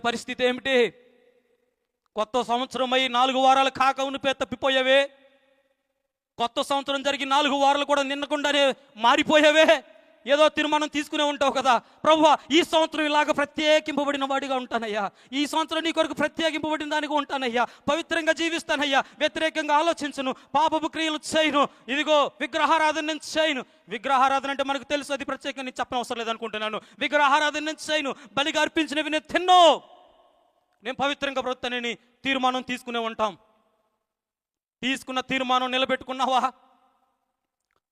Speaker 1: పరిస్థితి ఏమిటి? కొత్త సంవత్సరం అయి 4 వారాలు కాక ఉనిపే తప్పిపోయావే. కొత్త సంవత్సరం జరిగి 4 వారాలు కూడా నిన్నకుండానే మారిపోయావే. ఏదో తీర్మానం తీసుకునే ఉంటావు కదా, ప్రభువా ఈ సంవత్సరం ఇలాగ ప్రత్యేకింపబడిన వాడిగా ఉంటానయ్యా, ఈ సంవత్సరం నీ కొరకు ప్రత్యేకింపబడిన దానిగా ఉంటానయ్యా, పవిత్రంగా జీవిస్తానయ్యా, వ్యతిరేకంగా ఆలోచించను, పాపపు క్రియలు చేయను, ఇదిగో విగ్రహారాధన నేను చేయను. విగ్రహారాధన అంటే మనకు తెలుసు, అది ప్రత్యేకంగా నేను చెప్పనవసరం లేదనుకుంటున్నాను. విగ్రహారాధన నేను చేయను, బలిగా అర్పించినవి నేను తిన్నో, నేను పవిత్రంగా బ్రతుకుతానని తీర్మానం తీసుకునే ఉంటాం. తీసుకున్న తీర్మానం నిలబెట్టుకున్నావా?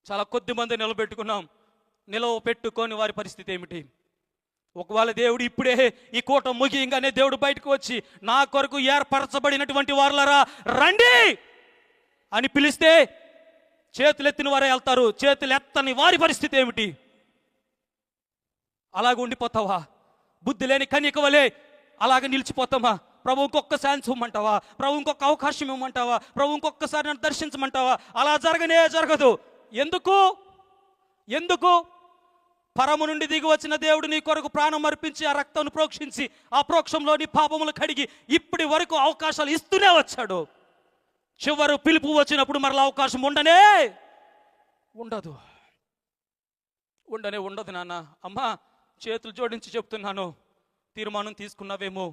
Speaker 1: చాలా కొద్ది మంది నిలబెట్టుకున్నాం. నిలవ పెట్టుకొని వారి పరిస్థితి ఏమిటి? ఒకవేళ దేవుడు ఇప్పుడే ఈ కూట ముగియంగానే దేవుడు బయటకు వచ్చి నా కొరకు ఏర్పరచబడినటువంటి వారులారా రండి అని పిలిస్తే చేతులు ఎత్తిన వారే వెళ్తారు, చేతులు ఎత్తని వారి పరిస్థితి ఏమిటి? అలాగ ఉండిపోతావా? బుద్ధి లేని కన్యక వలె అలాగ నిలిచిపోతామా? ప్రభు ఇంకొక ఛాన్స్ ఇవ్వమంటావా? ప్రభు ఇంకొక అవకాశం ఇవ్వమంటావా? ప్రభు ఇంకొకసారి నన్ను దర్శించమంటావా? అలా జరగదు. ఎందుకు? పరము నుండి దిగి వచ్చిన దేవుడు నీ కొరకు ప్రాణం అర్పించి ఆ రక్తాన్ని ప్రోక్షించి ఆ ప్రోక్షంలో నీ పాపములు కడిగి ఇప్పటి వరకు అవకాశాలు ఇస్తూనే వచ్చాడు. చివరి పిలుపు వచ్చినప్పుడు మరలా అవకాశం ఉండదు నాన్న. అమ్మా, చేతులు జోడించి చెప్తున్నాను, తీర్మానం తీసుకున్నావేమో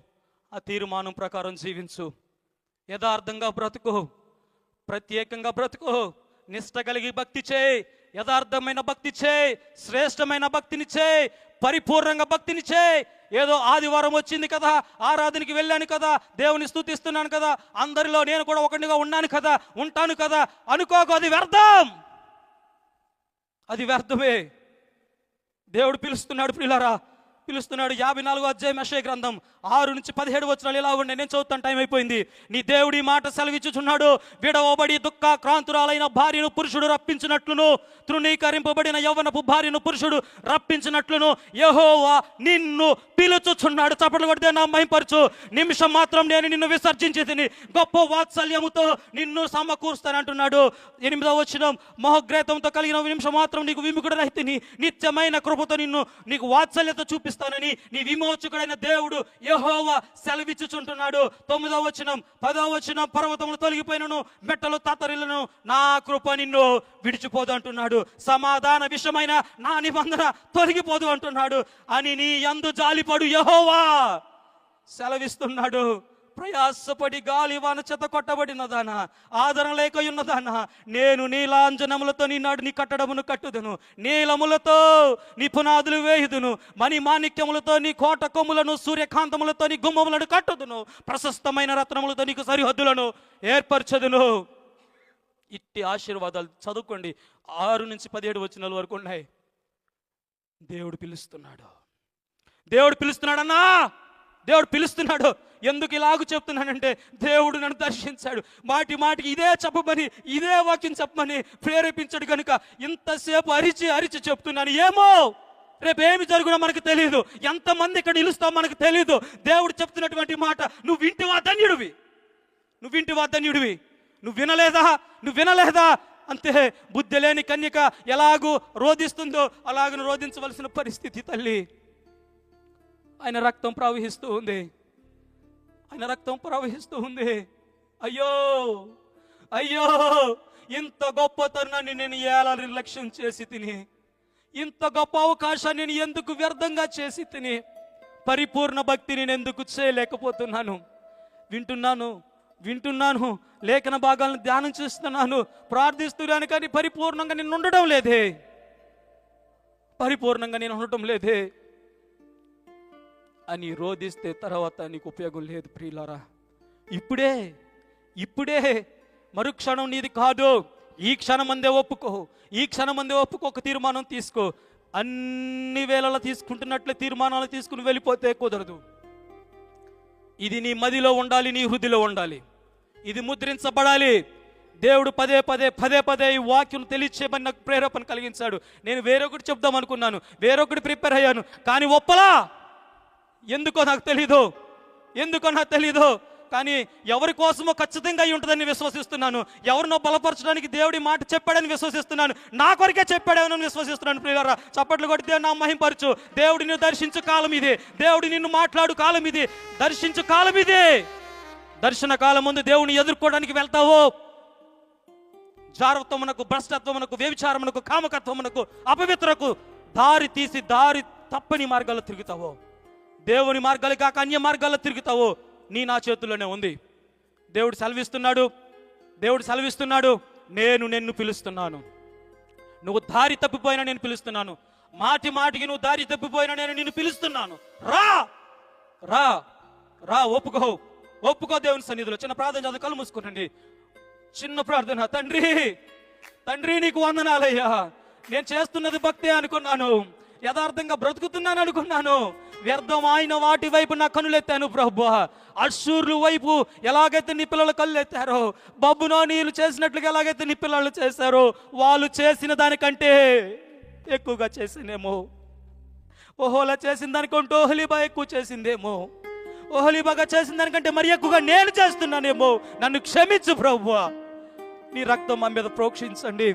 Speaker 1: ఆ తీర్మానం ప్రకారం జీవించు. యథార్థంగా బ్రతుకు, ప్రత్యేకంగా బ్రతుకు, నిష్ట కలిగి భక్తి చేయి, యథార్థమైన భక్తి చేయి, శ్రేష్టమైన భక్తిని చేయి, పరిపూర్ణంగా భక్తిని చేయి. ఏదో ఆదివారం వచ్చింది కదా, ఆరాధనకి వెళ్ళాను కదా, దేవుని స్తుతిస్తున్నాను కదా, అందరిలో నేను కూడా ఒకటిగా ఉంటాను కదా అనుకోకు. అది వ్యర్థమే. దేవుడు పిలుస్తున్నాడు ప్రియులారా, పిలుస్తున్నాడు. 54వ అధ్యాయం యెషయా గ్రంథం 6 నుంచి 17 వచనాలు ఇలా ఉన్నాయి. నేను చదువుతాను, టైం అయిపోయింది. నీ దేవుడి మాట సెలవిచ్చుచున్నాడు, విడవబడి దుఃఖ క్రాంతురాలైన భార్యను పురుషుడు రప్పించినట్లును, తృణీకరింపబడిన యవ్వనపు భార్యను పురుషుడు రప్పించినట్లును యెహోవా నిన్ను పిలుచుచున్నాడు. చప్పట్లు కొడితే నా మహింపరచు. నిమిషం మాత్రం నేను నిన్ను విసర్జించి తిని గొప్ప వాత్సల్యముతో నిన్ను సమకూరుస్తానంటున్నాడు. 8వ వచనం, మహోగ్రేతంతో కలిగిన నిమిషం మాత్రం నీకు విముఖుడనైతిని, నిత్యమైన కృపతో నీకు వాత్సల్యత చూపిస్తానని నీ విమోచకుడైన దేవుడు యెహోవా సెలవిచ్చుచుంటున్నాడు. 9వ వచనం, 10వ వచనం, పర్వతములు తొలగిపోయినను మెట్టలు తత్తరిల్లను, నా కృప నిన్ను విడిచిపోదు అంటున్నాడు. సమాధాన విషయమైన నా నిబంధన తొలగిపోదు అంటున్నాడు అని నీ యందు జాలిపడు యెహోవా సెలవిస్తున్నాడు. ప్రయాసపడి గాలి వాన చేత కొట్టబడినదానా, ఆదరణ లేక ఉన్నదానా, నేను నీలాంజనములతో నీ కట్టడమును కట్టుదును, నీలములతో నీ పునాదులు వేయుదును, మణి మాణిక్యములతో నీ కోట కొమ్ములను, సూర్యకాంతములతో నీ గుమ్మములను కట్టుదును, ప్రశస్తమైన రత్నములతో నీకు సరిహద్దులను ఏర్పరచదును. ఇట్టి ఆశీర్వాదాలు చదువుకోండి. 6 నుంచి 17 వచనాల వరకు ఉన్నాయి. దేవుడు పిలుస్తున్నాడన్నా, దేవుడు పిలుస్తున్నాడు. ఎందుకు ఇలాగూ చెప్తున్నానంటే, దేవుడు నన్ను దర్శించాడు. మాటికి ఇదే చెప్పమని, ఇదే వాక్యం చెప్పమని ప్రేరేపించాడు కనుక ఇంతసేపు అరిచి చెప్తున్నాను. ఏమో రేపు ఏమి జరుగునో మనకు తెలియదు, ఎంతమంది ఇక్కడ నిలుస్తామో మనకు తెలియదు. దేవుడు చెప్తున్నటువంటి మాట నువ్వు వింటివా ధన్యుడివి, నువ్వు వినలేదా అంతే. బుద్ధి లేని కన్యక ఎలాగూ రోధిస్తుందో అలాగను రోధించవలసిన పరిస్థితి తల్లి. ఆయన రక్తం ప్రవహిస్తూ ఉంది. అయ్యో ఇంత గొప్ప తరుణాన్ని నేను ఎలా నిర్లక్ష్యం చేసి తిని, ఇంత గొప్ప అవకాశాన్ని నేను ఎందుకు వ్యర్థంగా చేసి తిని, పరిపూర్ణ భక్తిని నేను ఎందుకు చేయలేకపోతున్నాను? వింటున్నాను, లేఖన భాగాలను ధ్యానం చేస్తున్నాను, ప్రార్థిస్తున్నాను, కానీ పరిపూర్ణంగా నేను ఉండడం లేదే అని రోధిస్తే తర్వాత నీకు ఉపయోగం లేదు ప్రియులారా. ఇప్పుడే మరుక్షణం నీది కాదు. ఈ క్షణం అందే ఒప్పుకో, ఒక తీర్మానం తీసుకో. అన్ని వేళలా తీసుకుంటున్నట్లే తీర్మానాలు తీసుకుని వెళ్ళిపోతే కుదరదు. ఇది నీ మదిలో ఉండాలి, నీ హృదయలో ఉండాలి, ఇది ముద్రించబడాలి. దేవుడు పదే ఈ వాక్యం తెలియచేయమని నాకు ప్రేరేపణ కలిగించాడు. నేను వేరొకటి చెప్దాం అనుకున్నాను, వేరొకటి ప్రిపేర్ అయ్యాను, కానీ ఒప్పలా. ఎందుకో నాకు తెలీదు, కానీ ఎవరి కోసమో ఖచ్చితంగా అయి ఉంటుందని విశ్వసిస్తున్నాను. ఎవరినో బలపరచడానికి దేవుడి మాట చెప్పాడని విశ్వసిస్తున్నాను, నా కొరికే చెప్పాడని విశ్వసిస్తున్నాను. ప్రియులారా, చప్పట్లు కొట్టి దేవుడు నా మహింపరచు. దేవుడు నిన్ను దర్శించు కాలం ఇది, దేవుడు నిన్ను మాట్లాడు కాలం ఇది, దర్శించు కాలం ఇది. దర్శన కాలం ముందు దేవుని ఎదుర్కోవడానికి వెళ్తావో జారత్వమునకు, భ్రష్టత్వమునకు, వ్యభిచారమునకు, కామకత్వమునకు, అపవిత్రకు దారి తప్పని మార్గాల్లో తిరుగుతావో, దేవుని మార్గాలు కాక అన్య మార్గాల్లో తిరుగుతావో, నా చేతుల్లోనే ఉంది. దేవుడు సెలవిస్తున్నాడు, నేను నిన్ను పిలుస్తున్నాను. నువ్వు దారి తప్పిపోయినా నేను పిలుస్తున్నాను, మాటికి నువ్వు దారి తప్పిపోయినా నేను నిన్ను పిలుస్తున్నాను. రా ఒప్పుకో దేవుని సన్నిధిలో. చిన్న ప్రార్థన చదువు, కళ్ళు మూసుకోనండి. చిన్న ప్రార్థన. తండ్రి నీకు వందనాలయ్యా. నేను చేస్తున్నది భక్తే అనుకున్నాను, యథార్థంగా బ్రతుకుతున్నాను అనుకున్నాను, వ్యర్థమైన వాటి వైపు నా కనులెత్తాను ప్రభువా. అశ్షూరుల వైపు ఎలాగైతే నీ పిల్లలు కళ్ళెత్తారో, బబులోనీయులు చేసినట్లుగా ఎలాగైతే నీ పిల్లలు చేశారో, వాళ్ళు చేసిన దానికంటే ఎక్కువగా చేసిందేమో. ఓహోలా చేసిన దానికంటే ఓహలీబా ఎక్కువ చేసిందేమో. ఓహలీబాగా చేసిన దానికంటే మరి ఎక్కువగా నేను చేస్తున్నానేమో. నన్ను క్షమించు ప్రభువా. నీ రక్తం మా మీద ప్రోక్షించండి.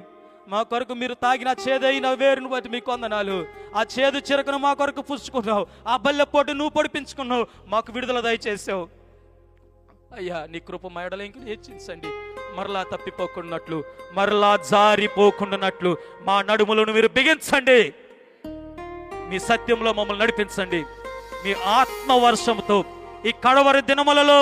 Speaker 1: మా కొరకు మీరు తాగిన చేదైన వేరును బట్టి మీకు వందనాలు. ఆ చేదు చిరకను మా కొరకు పుచ్చుకున్నావు. ఆ బల్లె పోటు నువ్వు పొడిపించుకున్నావు. మాకు విడుదల దయచేసావు అయ్యా. నీ కృప మా ఎడల ఇంక హెచ్చించండి. మరలా తప్పిపోకున్నట్లు, మరలా జారిపోకుండానట్లు మా నడుములను మీరు బిగించండి. మీ సత్యంలో మమ్మల్ని నడిపించండి. మీ ఆత్మవర్షంతో ఈ కడవరి దినములలో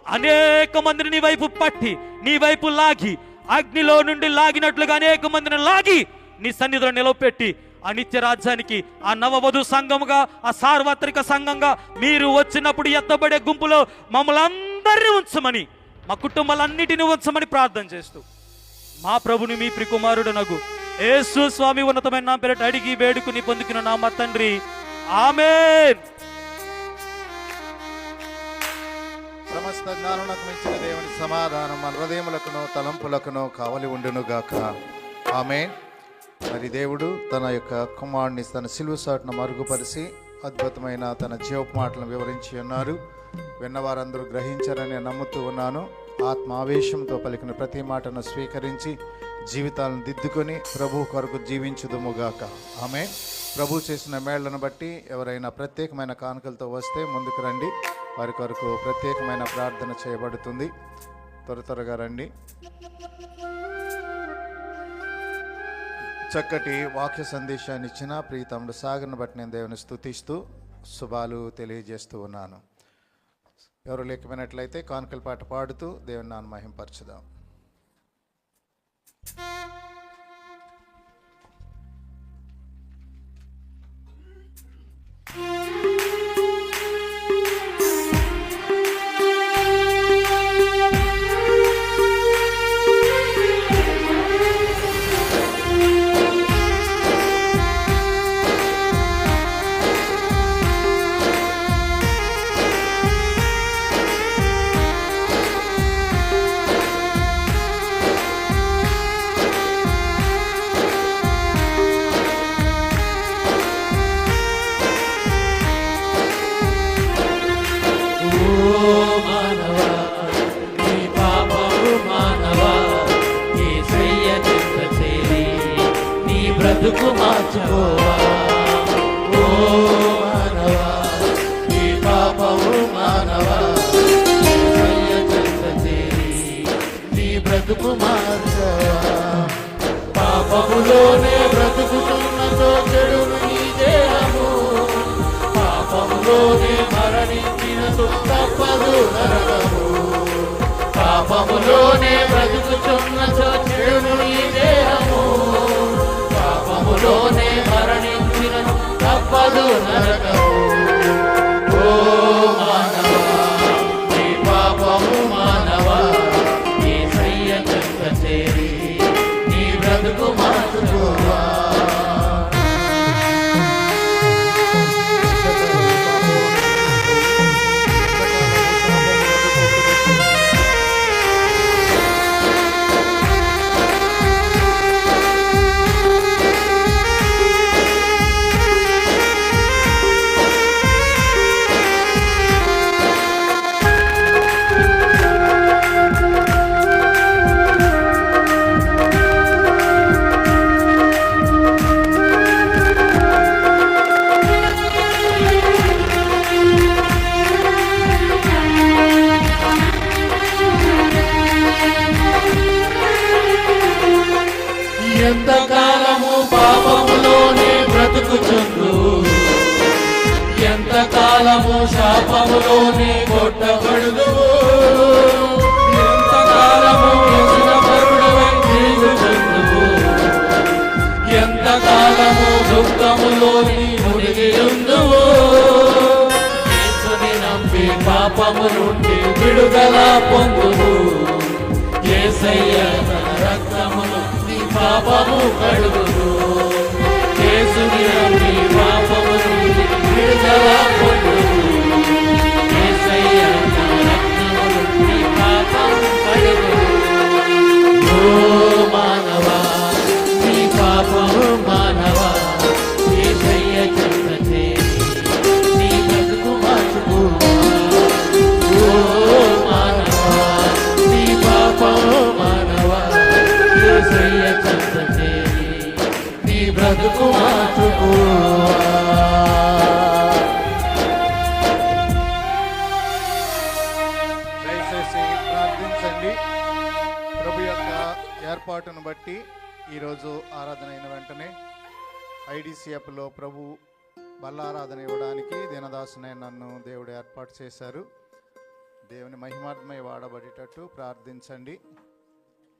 Speaker 1: అనేక మందిని నీ వైపు పట్టి, నీ వైపు లాగి, అగ్నిలో నుండి లాగినట్లుగా అనేక మందిని లాగి నీ సన్నిధిలో నిలవపెట్టి, ఆ నిత్య రాజ్యానికి, ఆ నవవధు సంఘముగా, ఆ సార్వత్రిక సంఘంగా మీరు వచ్చినప్పుడు ఎత్తబడే గుంపులో మమ్మల్ని అందరినీ ఉంచమని, మా కుటుంబాలన్నిటిని ఉంచమని ప్రార్థన చేస్తూ మా ప్రభుని మీ ప్రికుమారుడు నగు యేసు స్వామి ఉన్నతమైన నా పేరిట అడిగి వేడుకుని పొందుకున్న నా మా తండ్రి, ఆమేన్.
Speaker 2: సమస్త జ్ఞానమునకు మించిన దేవుని సమాధానం మన హృదయములకును తలంపులకును కావలి ఉండును గాక. ఆమేన్. మరి దేవుడు తన యొక్క కుమారుని తన సిలువ సాటును మరుగుపరిచి అద్భుతమైన తన జీవపు మాటలను వివరించి ఉన్నారు. విన్నవారందరూ గ్రహించారని నమ్ముతూ ఉన్నాను. ఆత్మ ఆవేశంతో పలికిన ప్రతి మాటను స్వీకరించి జీవితాలను దిద్దుకొని ప్రభు కొరకు జీవించుదుముగాక. ఆమేన్. ప్రభు చేసిన మేళ్లను బట్టి ఎవరైనా ప్రత్యేకమైన కానుకలతో వస్తే ముందుకు రండి. వారి కొరకు ప్రత్యేకమైన ప్రార్థన చేయబడుతుంది. త్వరగా రండి. చక్కటి వాక్య సందేశాన్ని ఇచ్చిన ప్రీతముడు సాగర్ను బట్టి నేను దేవుని స్తుతిస్తూ శుభాలు తెలియజేస్తూ ఉన్నాను. ఎవరు లేకపోయినట్లయితే కానుకల పాట పాడుతూ దేవుని నామమును మహింపరచుదాం.
Speaker 3: బ్రతుకు మార్చుకోవా. ఓ మానవా, నీ పాపము మానవా, నీ బ్రతుకు మార్చవా. పాపములోనే బ్రతుకుతున్నతో చెడును నీ దేహము, పాపములోనే మరణించినతో తప్పదు నరకము. పాపములోనే బ్రతుకుతున్నతో చెడును నీ దేహము, పాపములోనే మరణించిన తప్పదు నరకము. ఓ మానవా, నీ పాపము మానవా, యేసయ్య చెంత చేరి నీ బ్రతుకు మార్చుకోవా. ఎంతకాలము పాపములోనే బ్రతుకుచుండు, ఎంతకాలము శాపములోనే కొట్టబడుదు, ఎంతకాలము వ్యసనపరుడవై తిరుగుచుండు, ఎంతకాలము దుఃఖములోని మునిగియుందువు. యేసుని నమ్మి పాపము నుండి విడుదల పొందుము. యేసయ్య తన రక్తమును పాపము కడుగును. యేసుని నమ్మి పాపము నుండి విడుదల పొందుము.
Speaker 2: ఏర్పాటును బట్టి ఈరోజు ఆరాధన అయిన వెంటనే ఐడిసిఎఫ్లో ప్రభు బల్లారాధన ఇవ్వడానికి దీనదాసునే నన్ను దేవుడు ఏర్పాటు చేశారు. దేవుని మహిమాత్మై వాడబడేటట్టు ప్రార్థించండి.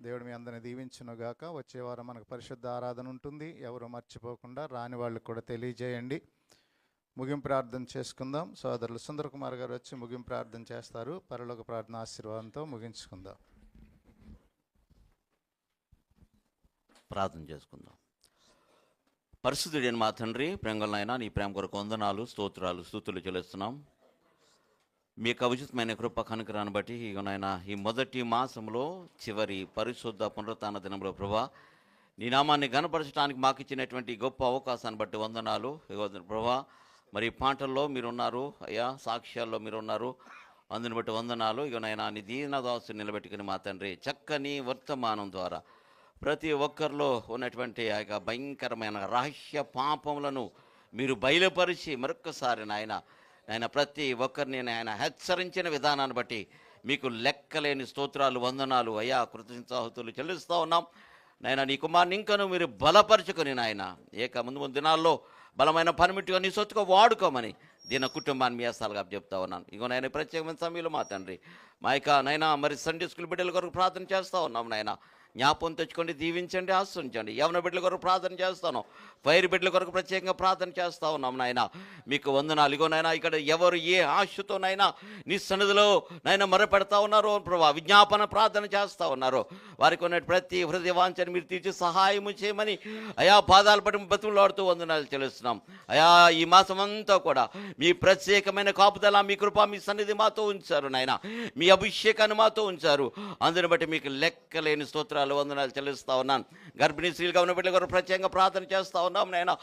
Speaker 2: దేవుడు మీ అందరిని దీవించునుగాక. వచ్చే వారం మనకు పరిశుద్ధ ఆరాధన ఉంటుంది. ఎవరు మర్చిపోకుండా రాని వాళ్ళకు కూడా తెలియజేయండి. ముగింపు ప్రార్థన చేసుకుందాం. సోదరులు సుందర్ కుమార్ గారు వచ్చి ముగింపు ప్రార్థన చేస్తారు. పరలోక ప్రార్థన ఆశీర్వాదంతో ముగించుకుందాం.
Speaker 4: ప్రార్థన చేసుకుందాం. పరిశుద్ధుడైన మా తండ్రి, ప్రేమగలనైనా నీ ప్రేమ కొరకు వందనాలు, స్తోత్రాలు, స్తుతులు చెల్లిస్తున్నాం. మీ యొక్క ఉచితమైన కృప కనుకరాన్ని బట్టి ఇగనైనా ఈ మొదటి మాసంలో చివరి పరిశుద్ధ పునరుత్థాన దినంలో ప్రభా నీ నామాన్ని గణపరచడానికి మాకు ఇచ్చినటువంటి గొప్ప అవకాశాన్ని బట్టి వందనాలు. ప్రభా మరి పాటల్లో మీరున్నారు అయ్యా, సాక్ష్యాల్లో మీరున్నారు, అందుని బట్టి వందనాలు. ఇగనైనా నీ దీనదాసు నిలబెట్టుకుని మా తండ్రి చక్కని వర్తమానం ద్వారా ప్రతి ఒక్కరిలో ఉన్నటువంటి ఆ యొక్క భయంకరమైన రహస్య పాపములను మీరు బయలుపరిచి మరొక్కసారి నాయన ప్రతి ఒక్కరిని నాయన హెచ్చరించిన విధానాన్ని బట్టి మీకు లెక్కలేని స్తోత్రాలు, వందనాలు అయ్యా, కృతజ్ఞతాస్తుతులు చెల్లిస్తూ ఉన్నాం. నాయన నీ కుమార్ని ఇంకను మీరు బలపరుచుకొని నాయన ముందు దినాల్లో బలమైన పనిమిట్టుగా నీ సొత్తుగా వాడుకోమని దీని కుటుంబాన్ని మీ అసాలుగా చెప్తా ఉన్నాను. ఇగో నాయన ప్రత్యేకమైన సమయంలో మా తండ్రి మా యొక్క నైనా మరి సండే స్కూల్ బిడ్డల కొరకు ప్రార్థన చేస్తూ ఉన్నాం. నాయన జ్ఞాపకం తెచ్చుకోండి, దీవించండి, ఆశ్రయించండి. యవన బిడ్డల కొరకు ప్రార్థన చేస్తాను, ఫైర్ బిడ్డల కొరకు ప్రత్యేకంగా ప్రార్థన చేస్తూ ఉన్నాం. నాయన మీకు వందనాలు. ఇగో నాయన ఇక్కడ ఎవరు ఏ ఆశతో నైనా నీ సన్నిధిలో నైనా మొరపెడతా ఉన్నారో ప్రభా, విజ్ఞాపన ప్రార్థన చేస్తూ ఉన్నారో వారికి ఉన్న ప్రతి హృదయ వాంఛని మీరు తీర్చి సహాయము చేయమని అయా పాదాలు పట్టి బతుకులాడుతూ వందనాలు చెల్లిస్తున్నాం. అయా ఈ మాసం అంతా కూడా మీ ప్రత్యేకమైన కాపుదల, మీ కృప, మీ సన్నిధి మాతో ఉంచారు నాయన, మీ అభిషేకాన్ని మాతో ఉంచారు. అందుని బట్టి మీకు లెక్కలేని స్తోత్రాలు, వందనాలు చెల్లిస్తా ఉన్నాను. గర్భిణీ స్త్రీలుగా ఉన్న బిడ్డల కొరకు ప్రత్యేకంగా ప్రార్థన చేస్తా ఉన్నాం. నాయన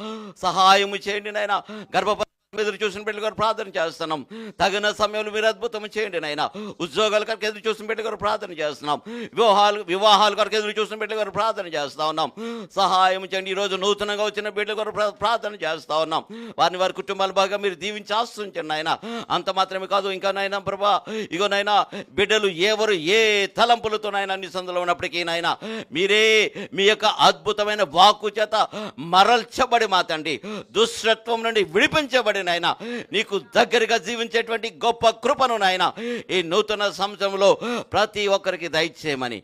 Speaker 4: సహాయము చేయండి నాయన. గర్భ ఎదురు చూసిన బిడ్డల కొరకు ప్రార్థన చేస్తున్నాం. తగిన సమయంలో మీరు అద్భుతం చేయండి నాయన. ఉద్యోగాల కొరకు ఎదురు చూసిన బిడ్డల కొరకు ప్రార్థన చేస్తున్నాం. వివాహాల కొరకు ఎదురు చూసిన బిడ్డల కొరకు ప్రార్థన చేస్తా ఉన్నాం. సహాయం చేయండి. ఈరోజు నూతనంగా వచ్చిన బిడ్డల కొరకు ప్రార్థన చేస్తా ఉన్నాం. వారి కుటుంబాలు బాగా మీరు దీవించి ఆశ్రయించండి నాయన. అంత మాత్రమే కాదు, ఇంకా నాయన ప్రభా ఇగో నాయన బిడ్డలు ఎవరు ఏ తలంపులతో నాయన అన్ని సందులో ఉన్నప్పటికీ నాయన మీరే మీ యొక్క అద్భుతమైన వాక్కు చేత మరల్చబడి మా తండ్రి దుష్టత్వం నుండి విడిపించబడి నాయన నీకు దగ్గరగా జీవించేటువంటి గొప్ప కృపను నాయన ఈ నూతన సంవత్సరంలో ప్రతి ఒక్కరికి దయచేయమని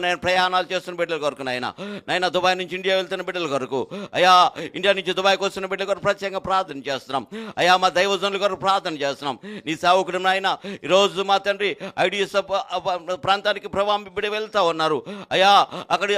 Speaker 4: నేను ప్రయాణాలు చేస్తున్న బిడ్డల కొరకు నాయన దుబాయ్ నుంచి ఇండియా వెళ్తున్న బిడ్డల కొరకు అయా, ఇండియా నుంచి దుబాయ్కి వస్తున్న బిడ్డల కొరకు ప్రత్యేకంగా ప్రార్థన చేస్తున్నాం. అయా మా దైవజనుల కొరకు ప్రార్థన చేస్తున్నాం. నీ సేవకుడు నాయన ఈరోజు మా తండ్రి ఐడిఎస్ ప్రాంతానికి ప్రభావం బిడ్డ వెళ్తా ఉన్నారు. అయా అక్కడ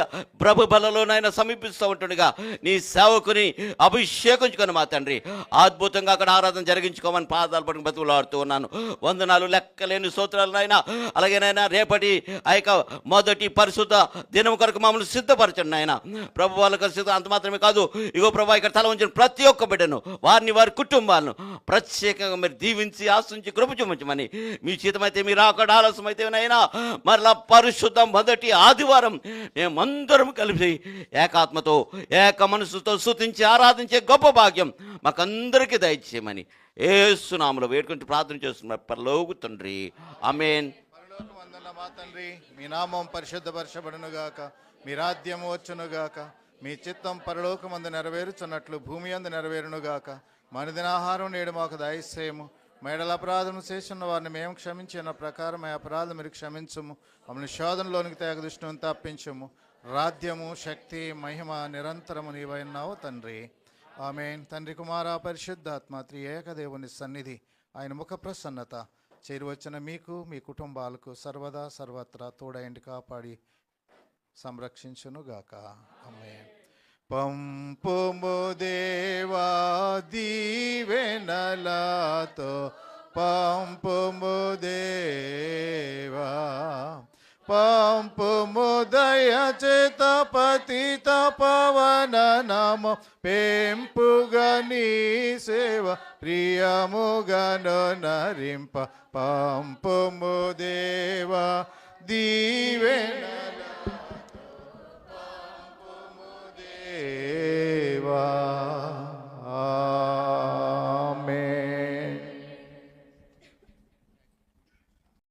Speaker 4: ప్రభు బలలో నాయన సమీపిస్తూ ఉంటుండగా నీ సేవకుని అభిషేకించుకొని మా తండ్రి అద్భుతంగా అక్కడ ఆరాధన జరిగించుకోమని పాదాలు పట్టుకుని బతుకులాడుతూ ఉన్నాను. వందనాలు, లెక్కలేని స్తోత్రాలు నాయన. అలాగే నాయన రేపటి ఆ యొక్క మొదటి పరిశుద్ధ దినం కొరకు మమ్మల్ని సిద్ధపరచండి నాయన. ప్రభు వాళ్ళకి సిద్ధ అంత మాత్రమే కాదు, ఇగో ప్రభు ఇక్కడ తల ఉంచిన ప్రతి ఒక్క బిడ్డను, వారి కుటుంబాలను ప్రత్యేకంగా మీరు దీవించి ఆశించి కృప చూపించమని, మీ చేతమైతే మీరు అక్కడ ఆలస్యం అయితే నాయన మరలా పరిశుద్ధ మొదటి ఆదివారం మేమందరం కలిసి ఏకాత్మతో ఏక మనసుతో స్తుతించి ఆరాధించే గొప్ప భాగ్యం మాకందరికీ దయచేయమని యేసు నామములో వేడుకుంటూ ప్రార్థన చేస్తున్నారు పరలోక తండ్రి, ఆమేన్.
Speaker 2: పరలోకమందున్న మా తండ్రి, మీ నామం పరిశుద్ధపరచబడునుగాక, మీ రాజ్యము వచ్చునుగాక, మీ చిత్తం పరలోకమందు నెరవేరుచున్నట్లు భూమి యందు నెరవేరునుగాక. మనదినాహారం నేడు మాకు దయచేయము. మేడల అపరాధం చేసిన వారిని మేము క్షమించిన ప్రకారం ఆ అపరాధం మీరు క్షమించము. మమ్మల్ని శోధనలోనికి తేగ దృష్టిని తప్పించము. రాజ్యము, శక్తి, మహిమ నిరంతరము నీవైనావు తండ్రి, ఆమేన్. తండ్రి, కుమార, పరిశుద్ధాత్మ త్రియేక దేవుని సన్నిధి, ఆయన ముఖ ప్రసన్నత చేరువచ్చిన మీకు, మీ కుటుంబాలకు సర్వదా సర్వత్రా తోడైండి కాపాడి సంరక్షించునుగాక, ఆమేన్. పంపుము దేవా దీవెనలతో, పంపుము దేవా, పంపుము దయచేత పతిత పవన నామ పెంపుగా నీ సేవ ప్రియముగను నరింప. పంపుము దేవా దీవెన